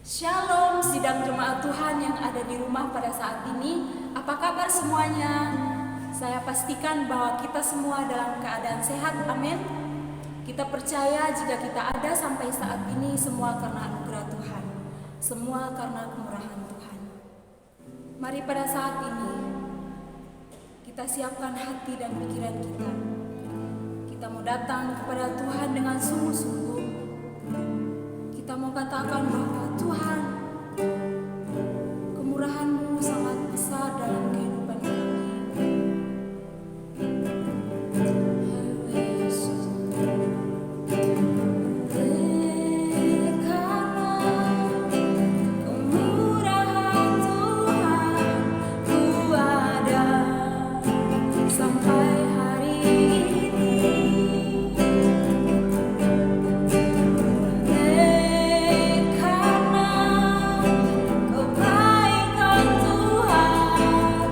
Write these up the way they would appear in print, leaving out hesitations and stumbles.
Shalom sidang jemaat Tuhan yang ada di rumah pada saat ini. Apa kabar semuanya? Saya pastikan bahwa kita semua dalam keadaan sehat, amin. Kita percaya jika kita ada sampai saat ini semua karena anugerah Tuhan, semua karena kemurahan Tuhan. Mari pada saat ini kita siapkan hati dan pikiran kita. Kita mau datang kepada Tuhan dengan sungguh-sungguh. Kita mau katakan bahwa Tuhan, kemurahan-Mu sangat besar dalam kehidupan kami. Kebaikan Tuhan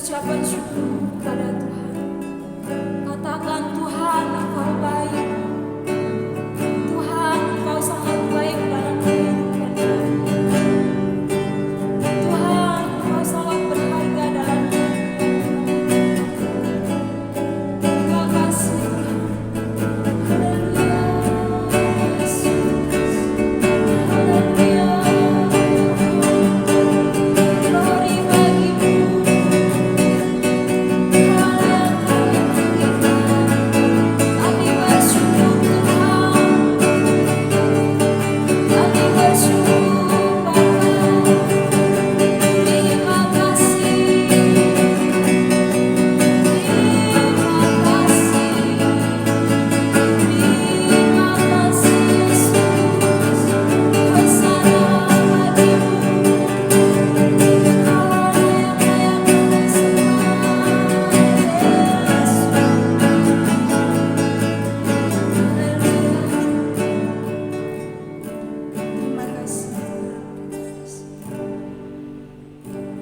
ucapan syukur kepada Tuhan. Katakan, Tuhan, Engkau baik. Tuhan, Engkau sangat baik dalam kehidupan kami. Tuhan, Engkau sangat berharga dalam kehidupan kami. Terima kasih, Tuhan. Haleluya, Yesus. Haleluya. Glory bagimu. Kami bersyukur Tuhan. Kami bersyukur Bapa. Terima kasih. Terima kasih. Terima kasih Yesus. Hosana bagimu. Allah yang layak atas semua. Yesus. Terima kasih.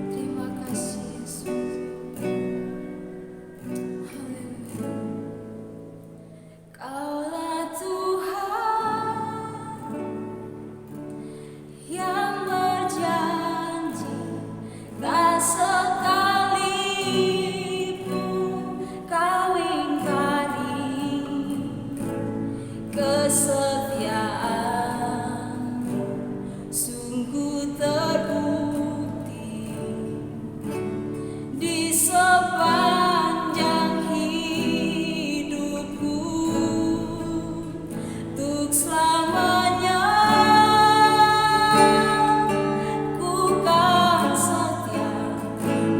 Terima kasih Yesus. Haleluya. Kaulah Tuhan yang berjanji, tak sekalipun kau ingkari kesetiaan. Sungguh terbukti di sepanjang hidupku, untuk selamanya ku kan setia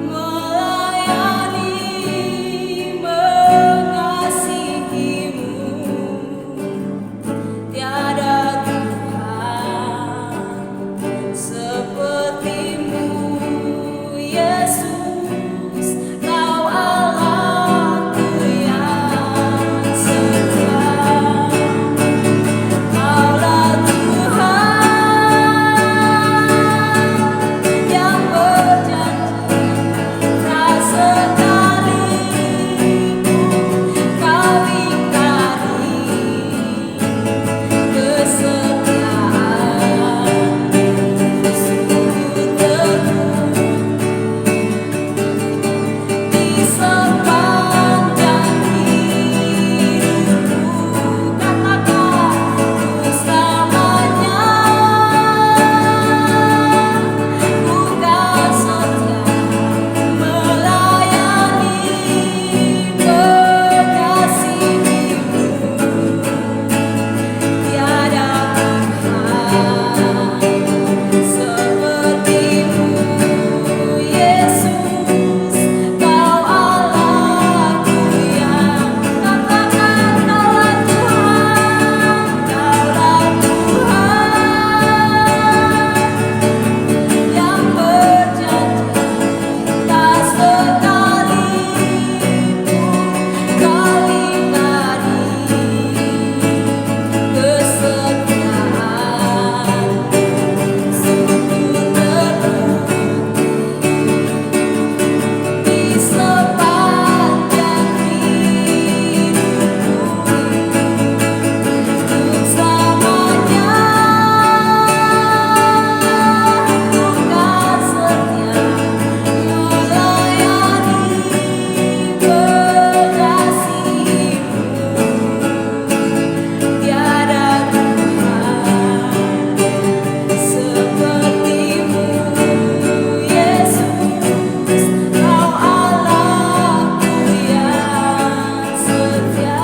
melayani, mengasihimu. Tiada Tuhan sepertimu, Yesus. Kau Allahku yang setia. Kaulah Tuhan yang berjanji, tak sekalipun kau ingkari kesetiaan. Sungguh terbukti di sepanjang hidupku. Katakan, untuk selamanya ku kan setia melayani, mengasihimu. Tiada Tuhan sepertimu, Yesus. Kau Allahku yang katakan, kaulah Tuhan. Kaulah Tuhan yang berjanji, tak sekalipun kau ingkari kesetiaan. Sungguh terbukti di sepanjang hidupku, untuk selamanya ku kan setia melayani, mengasihimu. Tiada Tuhan sepertimu, Yesus. Kau Allahku yang setia.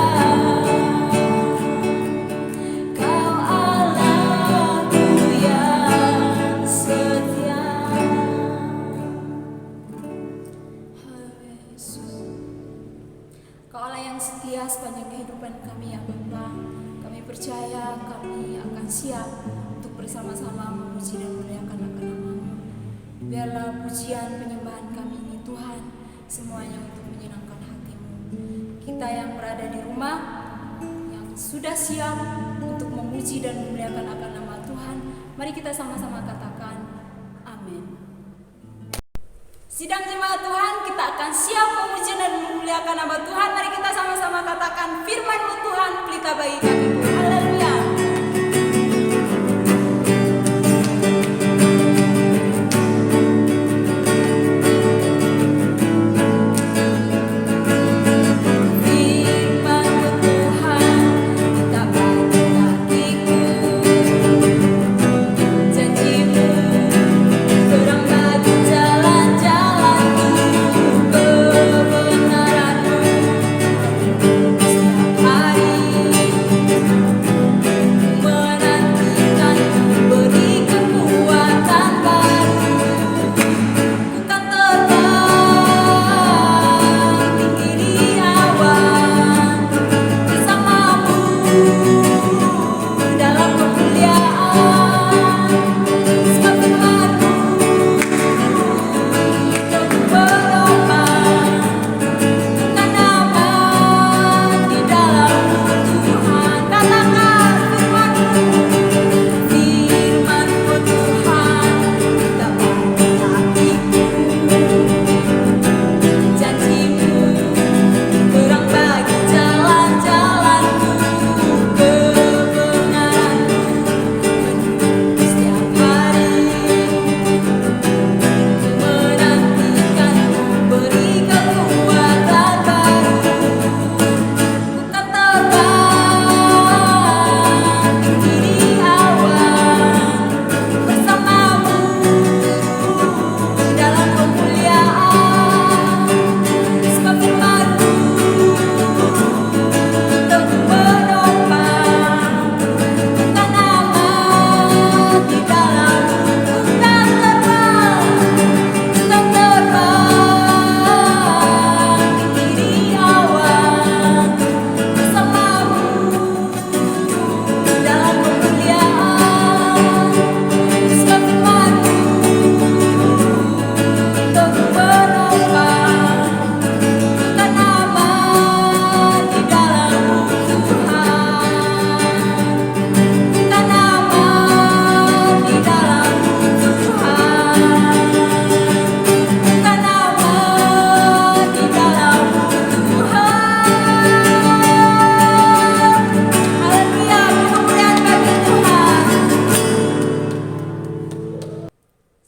Kau Allahku yang setia. Haleluya Yesus. Kaulah yang setia sepanjang kehidupan kami ya Bapa. Kami percaya kami akan siap untuk bersama-sama memuji dan memuliakan akan nama-Mu. Biarlah pujian penyembahan kami ini Tuhan semuanya untuk menyenangkan hati-Mu. Kita yang berada di rumah, yang sudah siap untuk memuji dan memuliakan akan nama Tuhan, mari kita sama-sama katakan amin. Sidang jemaat Tuhan, kita akan siap memuji dan memuliakan nama Tuhan. Mari kita sama-sama katakan, firman-Mu Tuhan, pelita bagi kakiku. Haleluya.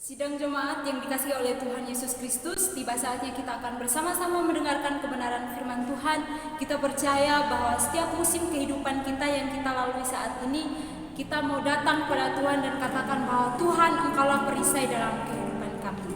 Sidang jemaat yang dikasihi oleh Tuhan Yesus Kristus, tiba saatnya kita akan bersama-sama mendengarkan kebenaran firman Tuhan. Kita percaya bahwa setiap musim kehidupan kita yang kita lalui saat ini, kita mau datang kepada Tuhan dan katakan bahwa Tuhan, Engkaulah perisai dalam kehidupan kami.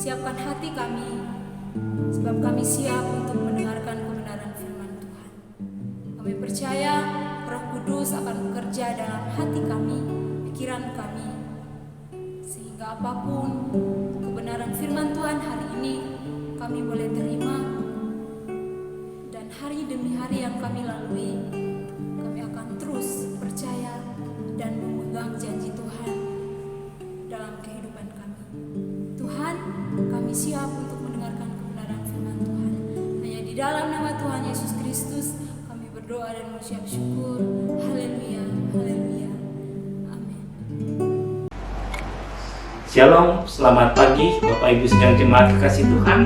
Siapkan hati kami, sebab kami siap untuk mendengarkan kebenaran firman Tuhan. Kami percaya Roh Kudus akan bekerja dalam hati kami, pikiran kami, sehingga apapun kebenaran firman Tuhan hari ini kami boleh terima, dan hari demi hari yang kami lalui, kami akan terus percaya dan memegang janji Tuhan dalam kehidupan kami. Tuhan, kami siap untuk mendengarkan kebenaran firman Tuhan. Hanya di dalam nama Tuhan Yesus Kristus kami berdoa dan mengucap syukur. Haleluya, haleluya. Amin. Shalom, selamat pagi Bapak Ibu sedang jemaat kekasih Tuhan.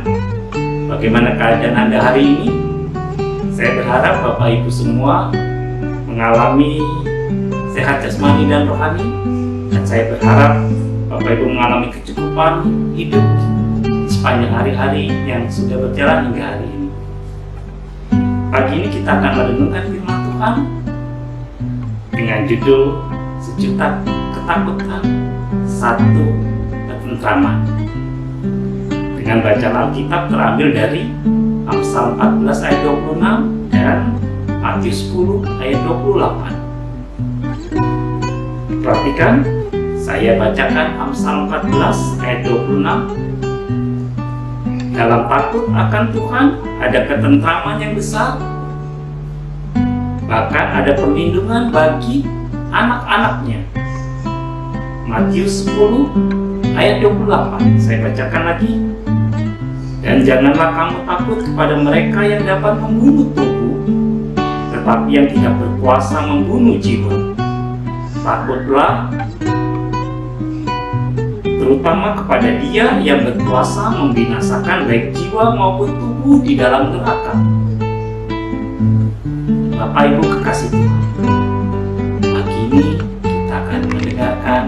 Bagaimana keadaan Anda hari ini? Saya berharap Bapak Ibu semua mengalami sehat jasmani dan rohani, dan saya berharap Bapak Ibu mengalami kecukupan hidup sepanjang hari-hari yang sudah berjalan hingga hari ini. Pagi ini kita akan merenungkan firman Tuhan dengan judul Sejuta Ketakutan, Satu Ketentraman. Dengan bacaan Alkitab terambil dari Amsal 14 ayat 26 dan Matius 10 ayat 28. Perhatikan, saya bacakan Amsal 14 ayat 26. Dalam takut akan Tuhan ada ketentraman yang besar, bahkan ada perlindungan bagi anak-anaknya. Matius 10 ayat 28. Saya bacakan lagi. Dan janganlah kamu takut kepada mereka yang dapat membunuh tubuh, tetapi yang tidak berkuasa membunuh jiwa. Takutlah terutama kepada Dia yang berkuasa membinasakan baik jiwa maupun tubuh di dalam neraka. Bapak Ibu kekasih Tuhan, pagi ini kita akan mendengarkan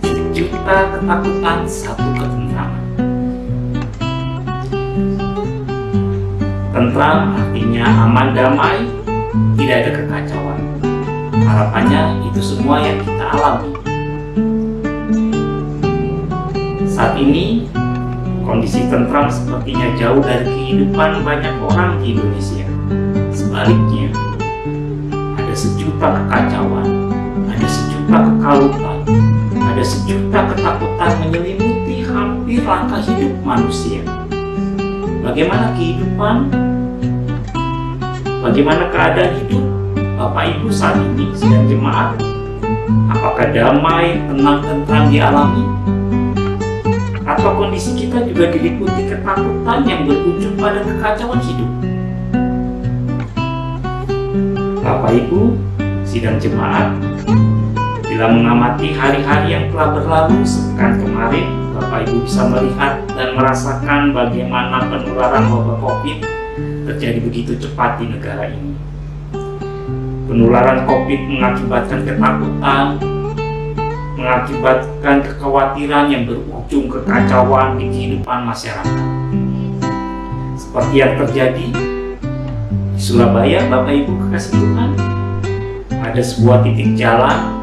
sejuta ketakutan, satu ketentraman. Tentram artinya aman, damai, tidak ada kekacauan. Harapannya itu semua yang kita alami. Saat ini, kondisi tentram sepertinya jauh dari kehidupan banyak orang di Indonesia. Sebaliknya, ada sejuta kekacauan, ada sejuta kekalutan, ada sejuta ketakutan menyelimuti hampir langkah hidup manusia. Bagaimana kehidupan? Bagaimana keadaan hidup Bapak Ibu saat ini sedang jemaat? Apakah damai, tenang, tentram dialami? Atau kondisi kita juga diliputi ketakutan yang berujung pada kekacauan hidup? Bapak Ibu sidang jemaat, bila mengamati hari-hari yang telah berlalu sepekan kemarin, Bapak Ibu bisa melihat dan merasakan bagaimana penularan wabah COVID terjadi begitu cepat di negara ini. Penularan COVID mengakibatkan ketakutan, mengakibatkan kekhawatiran yang berujung kekacauan di kehidupan masyarakat. Seperti yang terjadi di Surabaya, Bapak Ibu kekasih Tuhan, ada sebuah titik jalan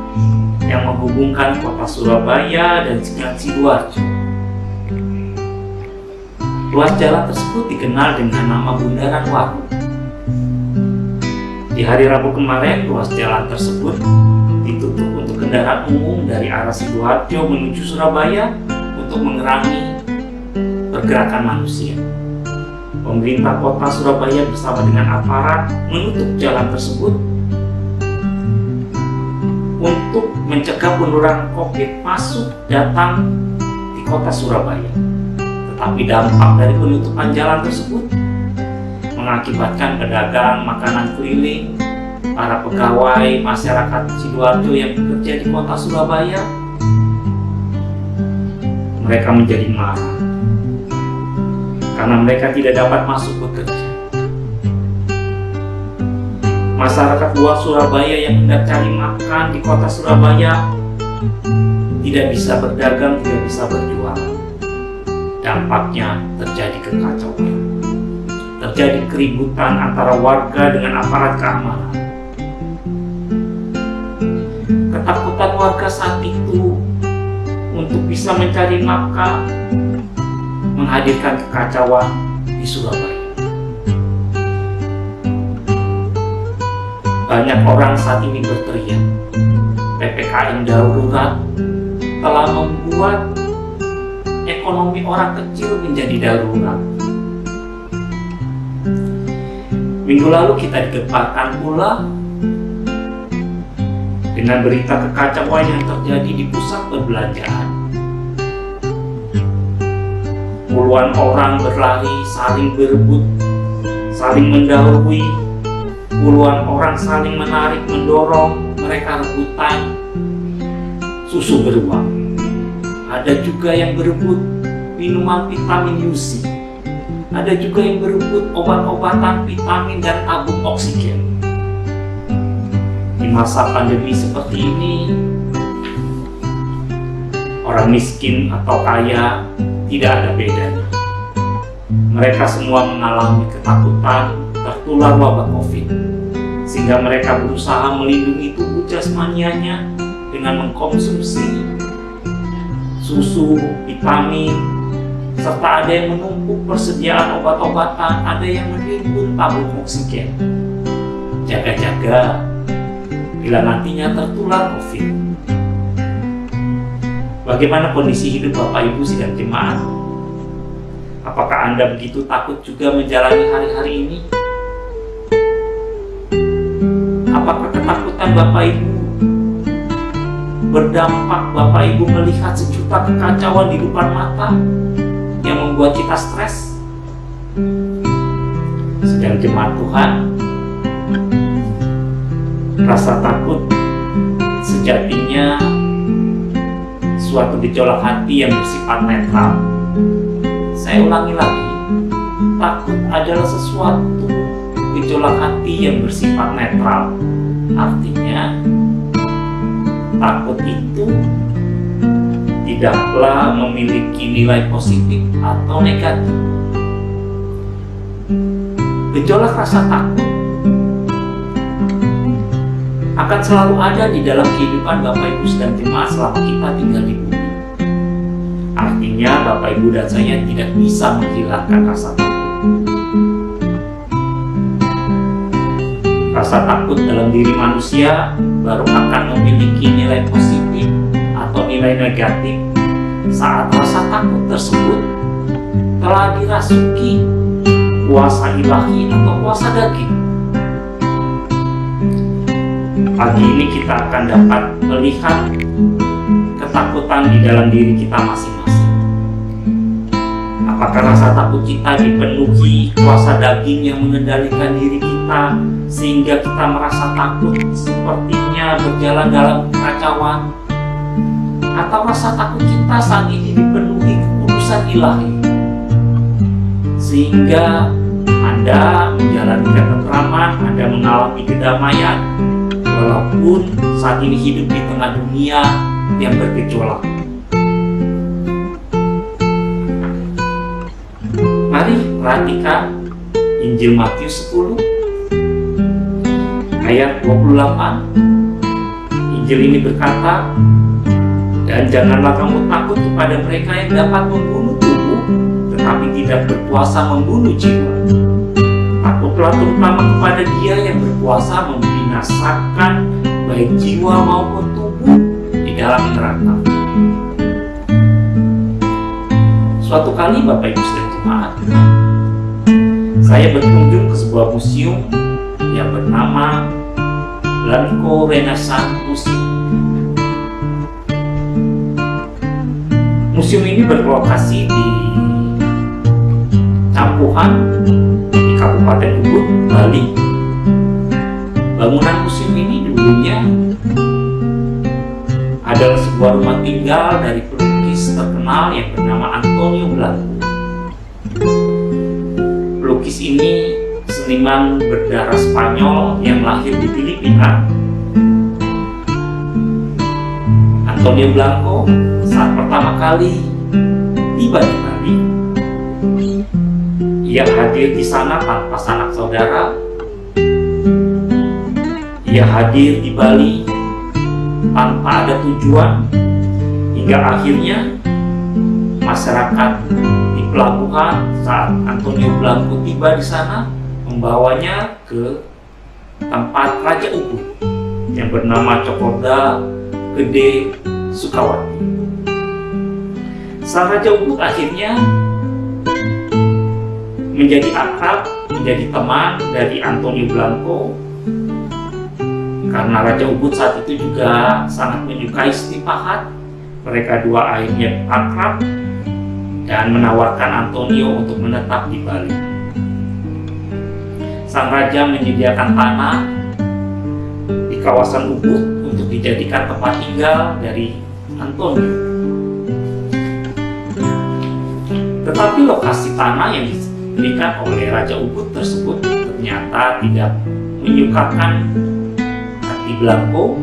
yang menghubungkan kota Surabaya dan Sidoarjo. Ruas jalan tersebut dikenal dengan nama Bundaran Waru. Di hari Rabu kemarin, ruas jalan tersebut ditutup untuk kendaraan umum dari arah Sidoarjo menuju Surabaya untuk mengurangi pergerakan manusia. Pemerintah kota Surabaya bersama dengan aparat menutup jalan tersebut untuk mencegah penularan COVID masuk datang di kota Surabaya. Tetapi dampak dari penutupan jalan tersebut mengakibatkan pedagang makanan keliling, para pegawai masyarakat Sidoarjo yang bekerja di kota Surabaya, mereka menjadi marah karena mereka tidak dapat masuk bekerja. Masyarakat luar Surabaya yang hendak cari makan di kota Surabaya tidak bisa berdagang, tidak bisa berjualan. Dampaknya terjadi kekacauan, terjadi keributan antara warga dengan aparat keamanan. Ketakutan warga saat itu untuk bisa mencari nafkah menghadirkan kekacauan di Surabaya. Banyak orang saat ini berteriak, PPKM darurat telah membuat ekonomi orang kecil menjadi darurat. Minggu lalu kita digemparkan pula dengan berita kekacauan yang terjadi di pusat perbelanjaan. Puluhan orang berlari, saling berebut, saling mendahului. Puluhan orang saling menarik, mendorong, mereka rebutan susu beruang. Ada juga yang berebut minuman vitamin UC. Ada juga yang berebut obat-obatan vitamin dan tabung oksigen. Di masa pandemi seperti ini, orang miskin atau kaya tidak ada bedanya. Mereka semua mengalami ketakutan tertular wabah COVID, sehingga mereka berusaha melindungi tubuh jasmanianya dengan mengkonsumsi susu, vitamin, serta ada yang menumpuk persediaan obat-obatan, ada yang menimbun tabung oksigen. Jaga-jaga bila nantinya tertular COVID. Bagaimana kondisi hidup Bapak Ibu sidang jemaat? Apakah Anda begitu takut juga menjalani hari-hari ini? Apakah ketakutan Bapak Ibu berdampak Bapak Ibu melihat sejuta kekacauan di depan mata yang membuat kita stres? Sidang jemaat Tuhan, rasa takut sejatinya suatu gejolak hati yang bersifat netral. Saya ulangi lagi, takut adalah sesuatu gejolak hati yang bersifat netral. Artinya, takut itu tidaklah memiliki nilai positif atau negatif. Gejolak rasa takut akan selalu ada di dalam kehidupan Bapak Ibu dan jemaat selama kita tinggal di bumi. Artinya Bapak Ibu dan saya tidak bisa menghilangkan rasa takut. Rasa takut dalam diri manusia baru akan memiliki nilai positif atau nilai negatif saat rasa takut tersebut telah dirasuki kuasa ilahi atau kuasa daging. Pagi ini kita akan dapat melihat ketakutan di dalam diri kita masing-masing. Apakah rasa takut kita dipenuhi kuasa daging yang mengendalikan diri kita sehingga kita merasa takut sepertinya berjalan dalam kekacauan? Atau rasa takut kita saat ini dipenuhi kekudusan ilahi sehingga Anda menjalani ketentraman, Anda mengalami kedamaian walaupun saat ini hidup di tengah dunia yang bergejolak? Mari perhatikan Injil Matius 10 ayat 28. Injil ini berkata, "Dan janganlah kamu takut kepada mereka yang dapat membunuh tubuh, tetapi tetapi tidak berkuasa membunuh jiwa. Takutlah terutama kepada Dia yang berkuasa membinasakan baik jiwa maupun tubuh di dalam neraka. Suatu kali Bapak Ibu dan Jemaat, saya berkunjung ke sebuah museum yang bernama Blanco Renaissance Museum. Museum ini berlokasi di Campuhan, di Kabupaten Ubud, Bali. Bangunan museum ini dulunya adalah sebuah rumah tinggal dari pelukis terkenal yang bernama Antonio Blanco. Pelukis ini seniman berdarah Spanyol yang lahir di Filipina. Antonio Blanco saat pertama kali tiba di Bali, ia hadir di sana tanpa sanak saudara. Ia hadir di Bali tanpa ada tujuan, hingga akhirnya masyarakat di pelabuhan saat Antonio Blanco tiba di sana membawanya ke tempat Raja Ubud yang bernama Cokorda Gede Sukawati. Sang Raja Ubud akhirnya menjadi akrab, menjadi teman dari Antonio Blanco, karena Raja Ubud saat itu juga sangat menyukai seni pahat. Mereka dua akhirnya akrab dan menawarkan Antonio untuk menetap di Bali. Sang raja menyediakan tanah di kawasan Ubud untuk dijadikan tempat tinggal dari Antonio. Tetapi lokasi tanah yang diberikan oleh Raja Ubud tersebut ternyata tidak menyukakan hati Blanco.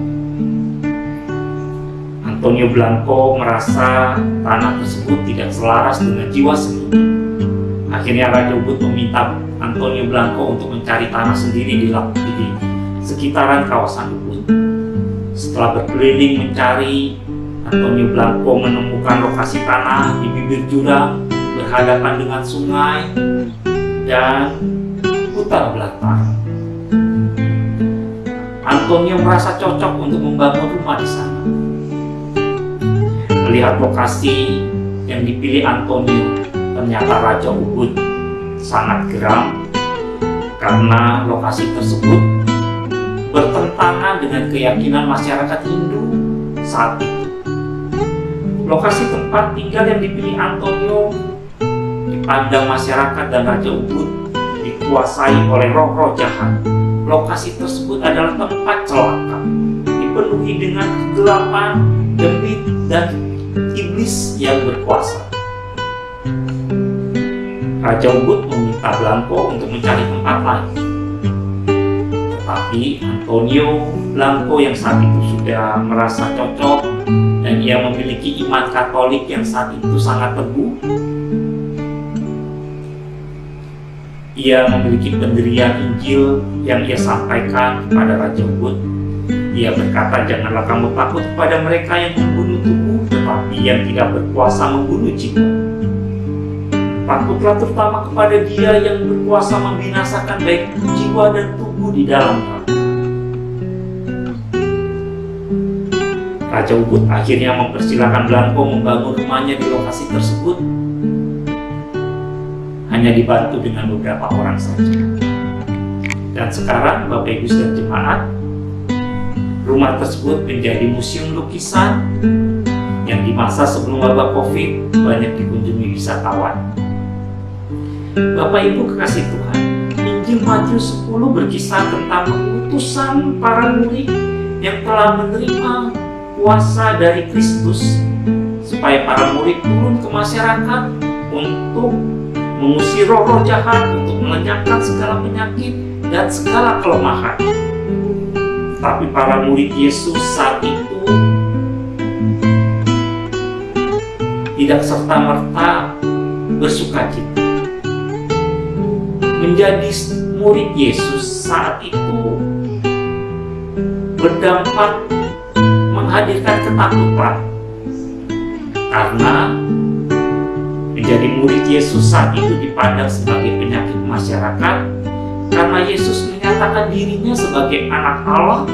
Antonio Blanco merasa tanah tersebut tidak selaras dengan jiwa seni. Akhirnya Raja Ubud meminta Antonio Blanco untuk mencari tanah sendiri di sekitaran kawasan Ubud. Setelah berkeliling mencari, Antonio Blanco menemukan lokasi tanah di bibir jurang berhadapan dengan sungai dan hutan belantara. Antonio merasa cocok untuk membangun rumah di sana. Melihat lokasi yang dipilih Antonio, ternyata Raja Ubud sangat geram karena lokasi tersebut bertentangan dengan keyakinan masyarakat Hindu saat itu. Lokasi tempat tinggal yang dipilih Antonio dipandang masyarakat dan Raja Ubud dikuasai oleh roh-roh jahat. Lokasi tersebut adalah tempat celaka, dipenuhi dengan kegelapan, debit, dan iblis yang berkuasa. Raja Ubud meminta Blanco untuk mencari tempat lain. Tetapi Antonio Blanco yang saat itu sudah merasa cocok dan ia memiliki iman Katolik yang saat itu sangat teguh. Ia memiliki pendirian Injil yang ia sampaikan kepada Raja Ubud. Ia berkata, "Janganlah kamu takut kepada mereka yang membunuh tubuh, tetapi yang tidak berkuasa membunuh jiwa. Takutlah terutama kepada Dia yang berkuasa membinasakan baik jiwa dan tubuh di dalam neraka." Raja Ubud akhirnya mempersilahkan Blanco membangun rumahnya di lokasi tersebut, hanya dibantu dengan beberapa orang saja. Dan sekarang Bapak Ibu dan Jemaat, rumah tersebut menjadi museum lukisan yang di masa sebelum wabah Covid banyak dikunjungi wisatawan. Bapak Ibu kekasih Tuhan, Injil Matius 10 berkisah tentang utusan para murid yang telah menerima kuasa dari Kristus supaya para murid turun ke masyarakat untuk mengusir roh-roh jahat, untuk melenyapkan segala penyakit dan segala kelemahan. Tapi para murid Yesus saat itu tidak serta-merta bersukacita. Menjadi murid Yesus saat itu berdampak menhadirkan ketakutan, karena Menjadi murid Yesus saat itu dipandang sebagai penyakit masyarakat karena Yesus menyatakan dirinya sebagai anak Allah.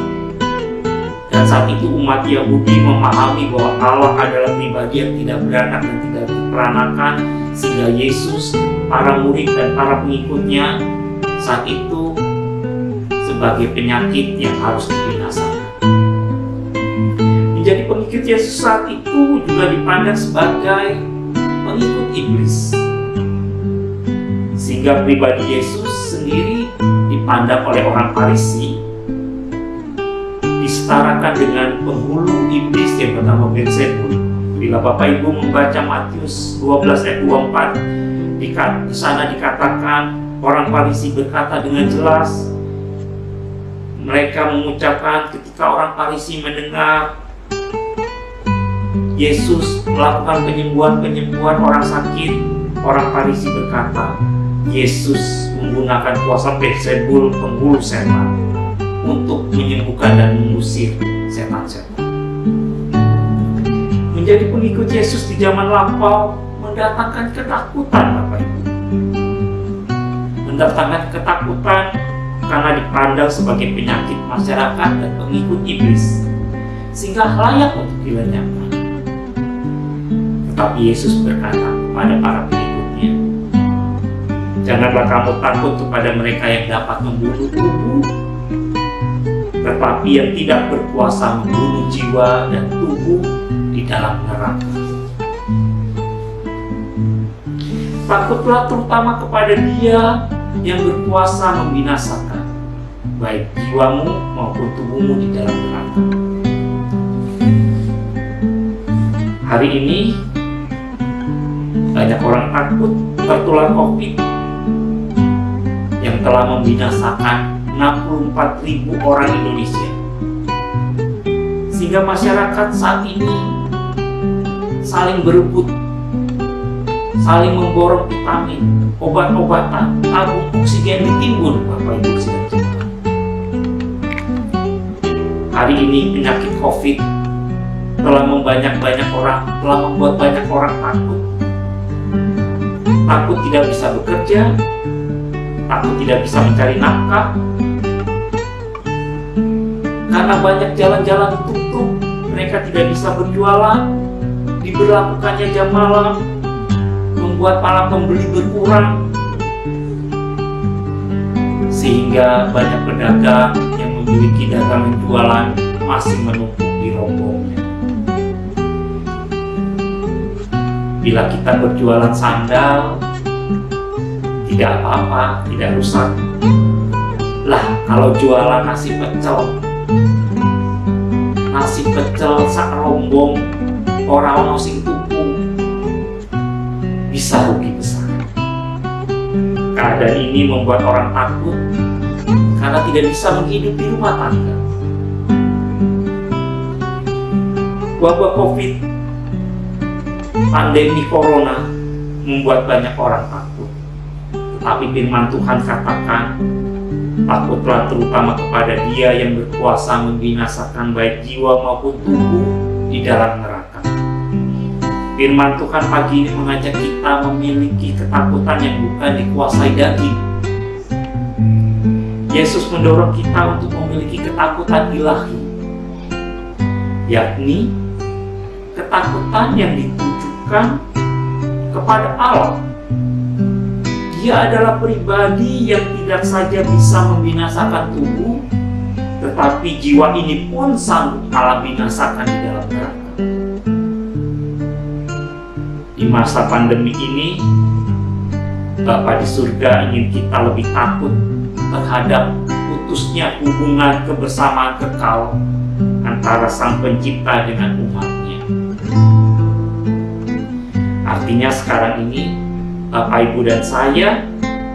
Dan saat itu umat Yahudi memahami bahwa Allah adalah pribadi yang tidak beranak dan tidak diperanakan, sehingga Yesus, para murid dan para pengikutnya saat itu sebagai penyakit yang harus dibinasakan. Menjadi pengikut Yesus saat itu juga dipandang sebagai pengikut iblis, sehingga pribadi Yesus sendiri dipandang oleh orang Farisi disetarakan dengan penghulu iblis yang bernama Beelzebul. Bila Bapak Ibu membaca Matius 12 ayat 24, di sana dikatakan orang Farisi berkata dengan jelas, mereka mengucapkan ketika orang Farisi mendengar Yesus melakukan penyembuhan orang sakit, orang Farisi berkata, Yesus menggunakan kuasa Beelzebul, penghulu setan, untuk menyembuhkan dan mengusir setan-setan. Menjadi pengikut Yesus di zaman lampau mendatangkan ketakutan, Bapak Ibu. Mendatangkan ketakutan karena dipandang sebagai penyakit masyarakat dan pengikut iblis, sehingga layak untuk dilenyapkan. Tetapi Yesus berkata kepada para pengikutnya, janganlah kamu takut kepada mereka yang dapat membunuh tubuh, tetapi yang tidak berkuasa membunuh jiwa dan tubuh di dalam neraka. Takutlah terutama kepada Dia yang berkuasa membinasakan, baik jiwamu maupun tubuhmu di dalam neraka. Hari ini banyak orang takut tertular COVID yang telah membinasakan 64.000 orang Indonesia, sehingga masyarakat saat ini saling berebut, saling memborong vitamin, obat-obatan, tabung oksigen ditimbun, Bapak Ibu saudara. Hari ini penyakit COVID telah membuat banyak orang takut. Takut tidak bisa bekerja, takut tidak bisa mencari nafkah, karena banyak jalan-jalan ditutup, mereka tidak bisa berjualan, diberlakukannya jam malam, membuat para pembeli berkurang, sehingga banyak pedagang yang memiliki dagangan jualan masih menumpuk di rombongnya. Bila kita berjualan sandal, tidak apa-apa, tidak rusak. Lah, kalau jualan nasi pecel sak rombong orang sing tuku, bisa rugi besar. Keadaan ini membuat orang takut karena tidak bisa menghidupi rumah tangga. Wabah COVID, pandemi corona membuat banyak orang takut. Tetapi firman Tuhan katakan, takutlah terutama kepada Dia yang berkuasa membinasakan baik jiwa maupun tubuh di dalam neraka. Firman Tuhan pagi ini mengajak kita memiliki ketakutan yang bukan dikuasai daging. Yesus mendorong kita untuk memiliki ketakutan ilahi, yakni ketakutan yang ditujukan kepada Allah. Dia adalah pribadi yang tidak saja bisa membinasakan tubuh, tetapi jiwa ini pun sanggup Allah binasakan di dalam neraka. Di masa pandemi ini, Bapa di surga ingin kita lebih takut terhadap putusnya hubungan kebersamaan kekal antara Sang Pencipta dengan umatnya. Artinya sekarang ini Bapak, Ibu, dan saya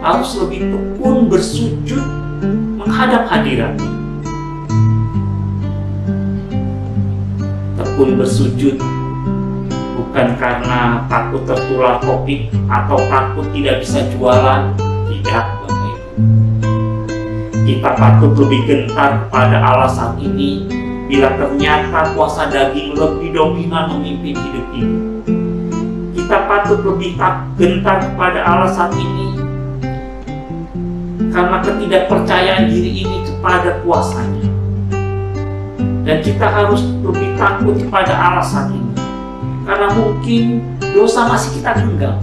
harus lebih tekun bersujud menghadap hadirat-Nya. Tekun bersujud bukan karena takut tertular COVID atau takut tidak bisa jualan, tidak, Bapak Ibu. Kita patut lebih gentar kepada Allah saat ini bila ternyata kuasa daging lebih dominan memimpin hidup ini. Kita kita patut lebih gentar kepada Allah saat ini karena ketidakpercayaan diri ini kepada kuasanya. Dan kita harus lebih takut kepada Allah saat ini karena mungkin dosa masih kita genggam.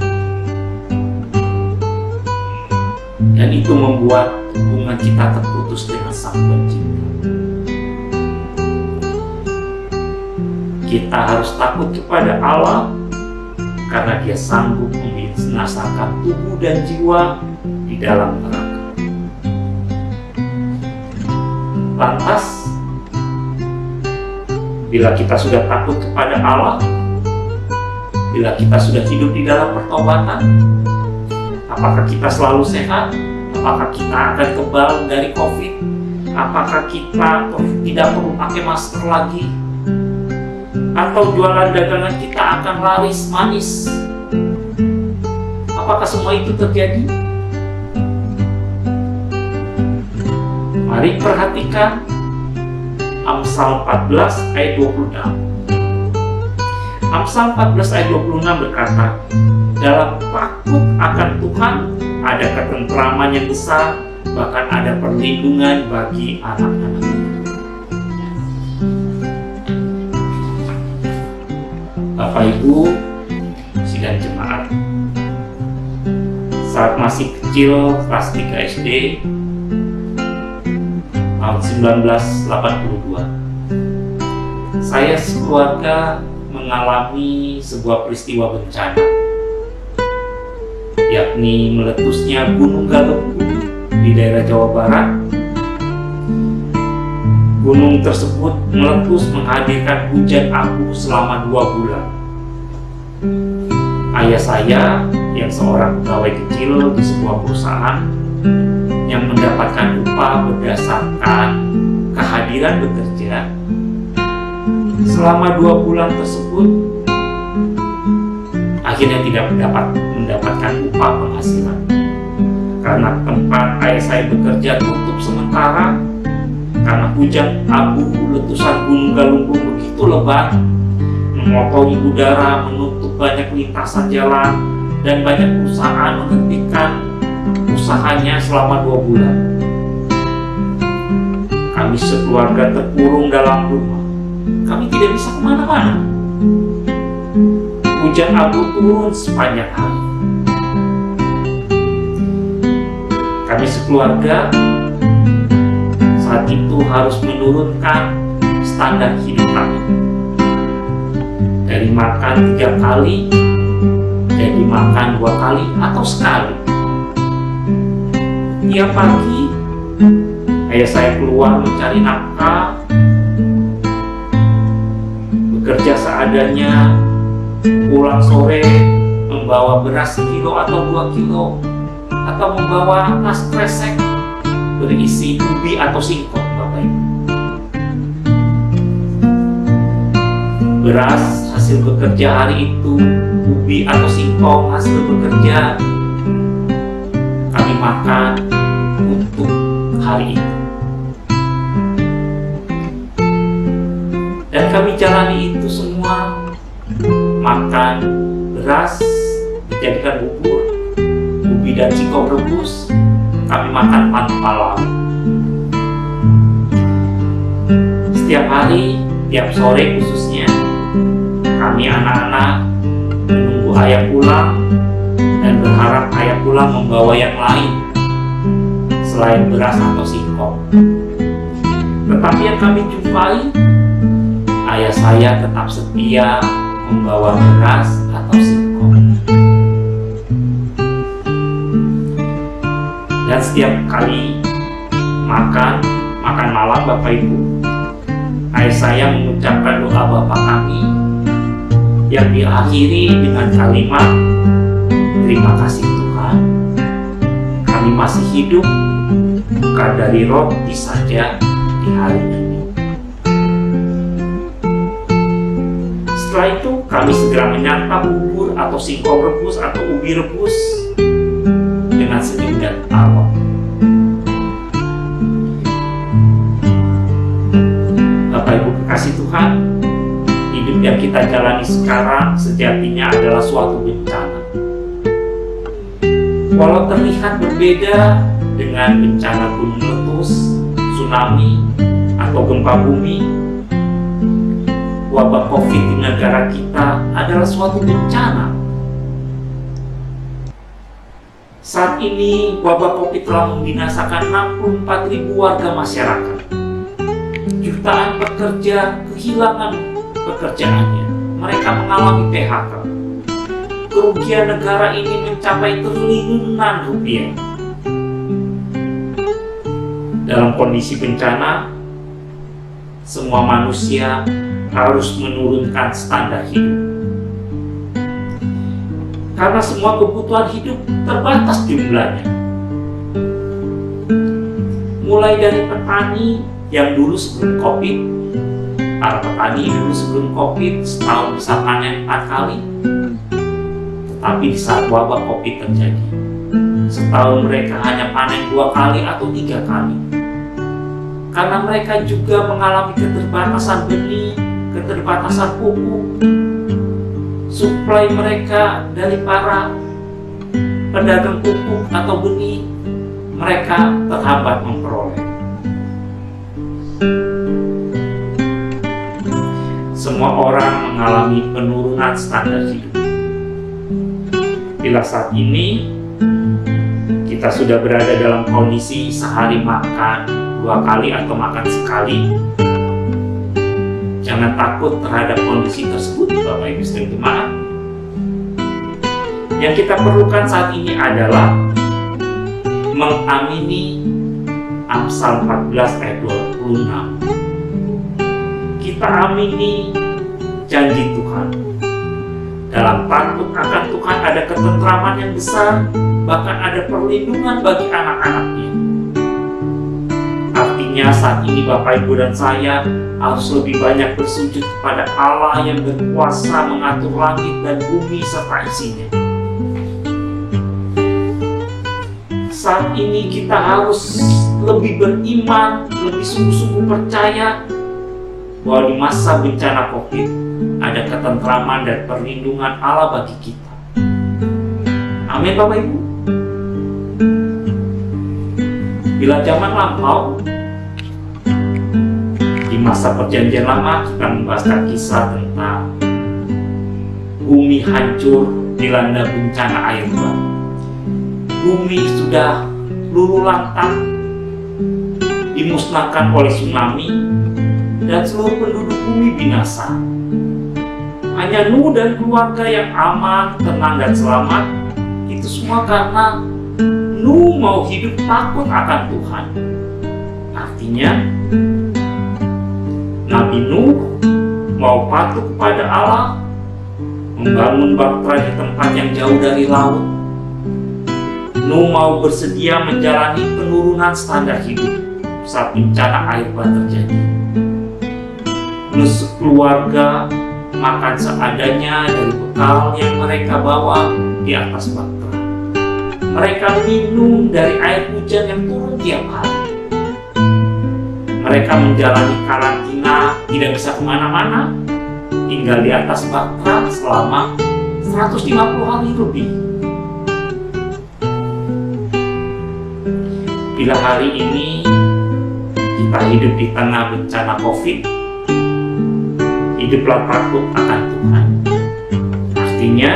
Dan itu membuat hubungan kita terputus dengan Sang Pencipta. Kita harus takut kepada Allah karena Dia sanggup membinasakan tubuh dan jiwa di dalam neraka. Lantas, bila kita sudah takut kepada Allah, bila kita sudah hidup di dalam pertobatan, apakah kita selalu sehat? Apakah kita akan kebal dari COVID? Apakah kita tidak perlu pakai masker lagi? Atau jualan dagangan kita akan laris manis? Apakah semua itu terjadi? Mari perhatikan Amsal 14 ayat 26. Amsal 14 ayat 26 berkata, dalam takut akan Tuhan ada ketentraman yang besar, bahkan ada perlindungan bagi anak-anaknya. Bapak Ibu, sidang jemaat, saat masih kecil kelas 3 SD tahun 1982, saya sekeluarga mengalami sebuah peristiwa bencana, yakni meletusnya Gunung Galunggung di daerah Jawa Barat. Gunung tersebut meletus menghadirkan hujan abu selama 2 bulan. Ayah saya yang seorang pegawai kecil di sebuah perusahaan yang mendapatkan upah berdasarkan kehadiran bekerja, selama 2 bulan tersebut akhirnya tidak mendapatkan upah penghasilan karena tempat ayah saya bekerja tutup sementara karena hujan abu letusan Gunung Galunggung begitu lebat, mengotori udara, menutup banyak lintasan jalan, dan banyak perusahaan menghentikan usahanya selama 2 bulan. Kami sekeluarga terkurung dalam rumah. Kami tidak bisa kemana-mana. Hujan abu turun sepanjang hari. Kami sekeluarga saat itu harus menurunkan standar hidup kami. Dari makan 3 kali, jadi makan 2 kali atau sekali. Tiap pagi, ayah saya keluar mencari nafkah, bekerja seadanya, pulang sore membawa beras 1 kilo atau 2 kilo, atau membawa tas kresek berisi ubi atau singkong, Bapak Ibu. Beras hasil bekerja hari itu, ubi atau singkong hasil bekerja, kami makan untuk hari itu. Dan kami jalani itu semua, makan beras dijadikan bubur, ubi dan singkong rebus, kami makan tanpa lauk. Setiap hari, tiap sore khususnya, kami anak-anak menunggu ayah pulang dan berharap ayah pulang membawa yang lain selain beras atau singkong. Tetapi yang kami jumpai, ayah saya tetap setia membawa beras atau singkong. Dan setiap kali makan malam, Bapak Ibu, ayah saya mengucapkan doa Bapa kami yang diakhiri dengan kalimat, terima kasih Tuhan, kami masih hidup, bukan dari roti saja di hari ini. Setelah itu kami segera menyantap bubur atau singkong rebus atau ubi rebus dengan senyum dan tawa. Bapak Ibu kekasih Tuhan, hidup yang kita jalani sekarang sejatinya adalah suatu bencana. Walau terlihat berbeda dengan bencana gunung meletus, tsunami, atau gempa bumi, wabah COVID di negara kita adalah suatu bencana. Saat ini, wabah COVID telah membinasakan 64.000 warga masyarakat. Jutaan pekerja kehilangan pekerjaannya. Mereka mengalami PHK. Kerugian negara ini mencapai triliunan rupiah. Dalam kondisi bencana, semua manusia harus menurunkan standar hidup. Karena semua kebutuhan hidup terbatas jumlahnya. Mulai dari petani yang dulu sebelum COVID, para petani dulu sebelum COVID setahun bisa panen 4 kali. Tetapi di saat wabah COVID terjadi, setahun mereka hanya panen 2 kali atau 3 kali. Karena mereka juga mengalami keterbatasan benih, keterbatasan pupuk. Suplai mereka dari para pedagang pupuk atau benih, mereka terhambat memperoleh. Semua orang mengalami penurunan standar hidup. Bila saat ini kita sudah berada dalam kondisi sehari makan 2 kali atau makan sekali, jangan takut terhadap kondisi tersebut, Bapak Ibu dan jemaat. Yang kita perlukan saat ini adalah mengamini Amsal 14 ayat 26. Kita amini janji Tuhan. Dalam takut akan Tuhan ada ketentraman yang besar, bahkan ada perlindungan bagi anak-anaknya. Artinya saat ini Bapak Ibu dan saya harus lebih banyak bersujud kepada Allah yang berkuasa mengatur langit dan bumi serta isinya. Saat ini kita harus lebih beriman, lebih sungguh-sungguh percaya bahwa di masa bencana COVID ada ketentraman dan perlindungan Allah bagi kita. Amin Bapak Ibu. Bila zaman lampau, di masa perjanjian lama kita membahas kisah tentang bumi hancur dilanda bencana air bah. Bumi sudah luluh lantang, dimusnahkan oleh tsunami, dan seluruh penduduk bumi binasa. Hanya Nuh dan keluarga yang aman, tenang, dan selamat. Itu semua karena Nuh mau hidup takut akan Tuhan. Artinya, Nabi Nuh mau patuh kepada Allah, membangun bahtera di tempat yang jauh dari laut. Nuh mau bersedia menjalani penurunan standar hidup saat bencana air bah terjadi. Nuh sekeluarga makan seadanya dari bekal yang mereka bawa di atas bahtera. Mereka minum dari air hujan yang turun tiap hari. Mereka menjalani karantina, tidak bisa kemana-mana, tinggal di atas bahtera selama 150 hari lebih. Bila hari ini kita hidup di tengah bencana COVID, hiduplah takut akan Tuhan. Artinya,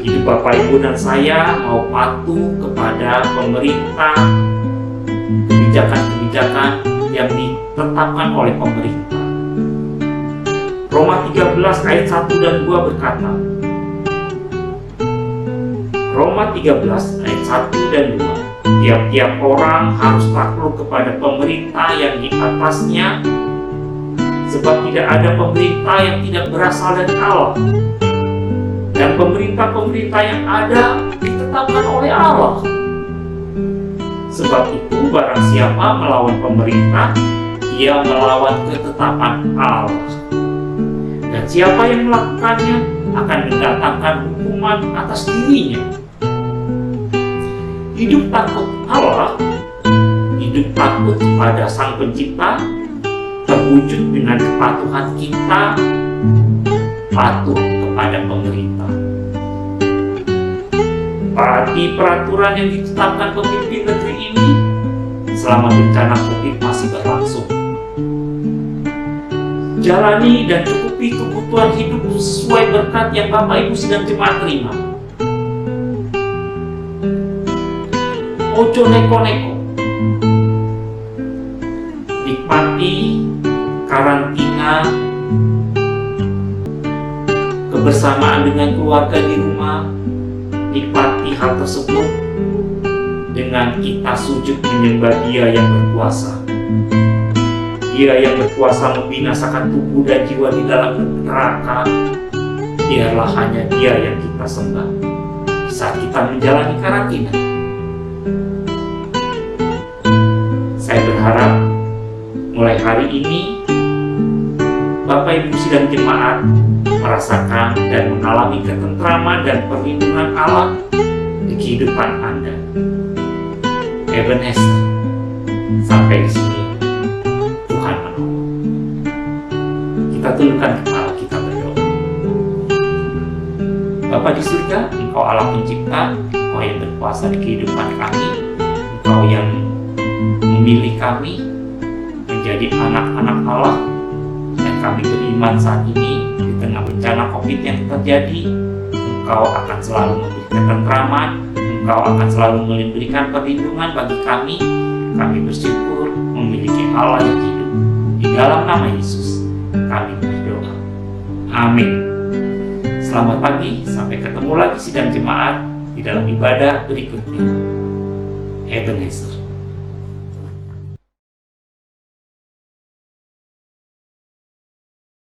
hidup Bapak Ibu dan saya mau patuh kepada pemerintah, kebijakan-kebijakan yang ditetapkan oleh pemerintah. Roma 13 ayat 1 dan 2 berkata, Roma 13 ayat 1 dan 2, tiap-tiap orang harus takluk kepada pemerintah yang di atasnya, sebab tidak ada pemerintah yang tidak berasal dari Allah, dan pemerintah-pemerintah yang ada ditetapkan oleh Allah. Sebab itu barang siapa melawan pemerintah, ia melawan ketetapan Allah, dan siapa yang melakukannya akan mendatangkan hukuman atas dirinya. Hidup takut Allah, hidup takut kepada Sang Pencipta, terwujud dengan kepatuhan kita patuh kepada pemerintah. Taati peraturan yang ditetapkan pemimpin negeri ini selama bencana COVID masih berlangsung. Jalani dan cukupi kebutuhan hidup sesuai berkat yang Bapak Ibu sidang jemaat terima. Ojo neko-neko. Nikmati karantina kebersamaan dengan keluarga di rumah. Nikmati hal tersebut dengan kita sujud menyembah Dia yang berkuasa. Dia yang berkuasa membinasakan tubuh dan jiwa di dalam neraka. Biarlah hanya Dia yang kita sembah saat kita menjalani karantina. Saya berharap mulai hari ini Bapak Ibu sidang jemaat merasakan dan mengalami ketentraman dan perlindungan Allah di kehidupan Anda. Ebenezer, sampai di sini Tuhan menolong. Kita tundukkan kepala kita berdoa. Bapa di surga, Engkau Allah pencipta, Engkau yang berkuasa di kehidupan kami, Engkau yang memilih kami menjadi anak-anak Allah, dan kami beriman saat ini di tengah bencana COVID yang terjadi, Engkau akan selalu memberi ketentraman, Engkau akan selalu memberikan perlindungan bagi kami. Kami bersyukur memiliki Allah yang hidup. Di dalam nama Yesus kami berdoa. Amin. Selamat pagi, sampai ketemu lagi sidang jemaat di dalam ibadah berikutnya. Ebenezer.